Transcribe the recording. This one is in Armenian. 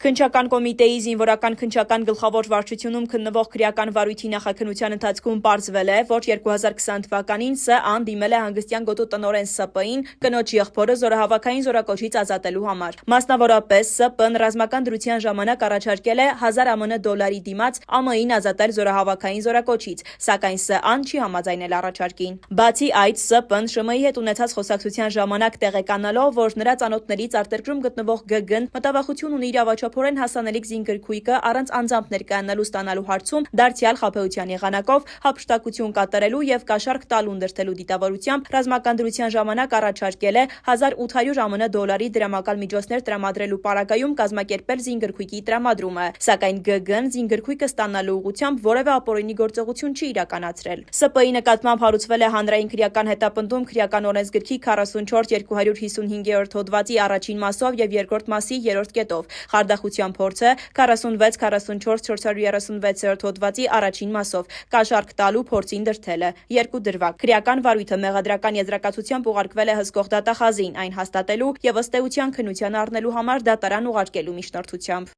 Քննչական կոմիտեի զինվորական քննչական գլխավոր վարչությունում քննվող քրեական վարույթի նախաքննության ընթացքում պարզվել է, որ 2020 թվականին ՍԱ-ն դիմել է հանգստյան գոտու տնօրեն ՍՊ-ին կնոջ եղբորը զորահավաքային զորակոչից ազատելու համար։ Մասնավորապես ՍՊ-ն ռազմական դրության ժամանակ առաջարկել է 1000 ԱՄՆ դոլարի դիմաց ԱՄՆ-ին ազատել զորահավաքային զորակոչից, սակայն ՍԱ-ն չի համաձայնել առաջարկին։ Բացի այդ, ՍՊ-ն ՇՄ-ի հետ ունեցած խոսակցության ժամանակ տեղեկանալով, որ նրա ծանոթներից արտերկրում գտնվող ԳԳ-ն մտավախություն ունի իրավաչափորեն հասանելիք զինգրքույկը առանց անձամբ ներկայանալու ստանալու հարցում դարձյալ խաբեության եղանակով հափշտակություն կատարելու եւ կաշառք տալու ընդրթելու դիտավորությամբ ռազմական դրության ժամանակ առաջարկել է 1800 ԱՄՆ դոլարի դրամական միջոցներ տրամադրելու պարագայում կազմակերպել զինգրքույկի տրամադրումը, սակայն ԳԳ-ն զինգրքույկը ստանալու ուղղությամբ որևէ ապօրինի գործողություն չի իրականացրել։ ՍՊ-ի նկատմամբ հարուցվել է հանրային քրեական հետապնդում քրեական օրենսգրքի 44-255-րդ հոդվածի առաջին մասով եւ երկրորդ մասի 3-րդ կետով։ Խարդախության փորձը 46-44-436-րդ հոդվածի առաջին մասով, կաշառք տալու փորձին դրդելը, 2 դրվագ։ Քրեական վարույթը մեղադրական եզրակացությամբ ուղարկվել է հսկող դատախազին, այն հաստատելու եւ ըստ էության քննության առնելու համար դատարան ուղարկելու միջնորդությամբ։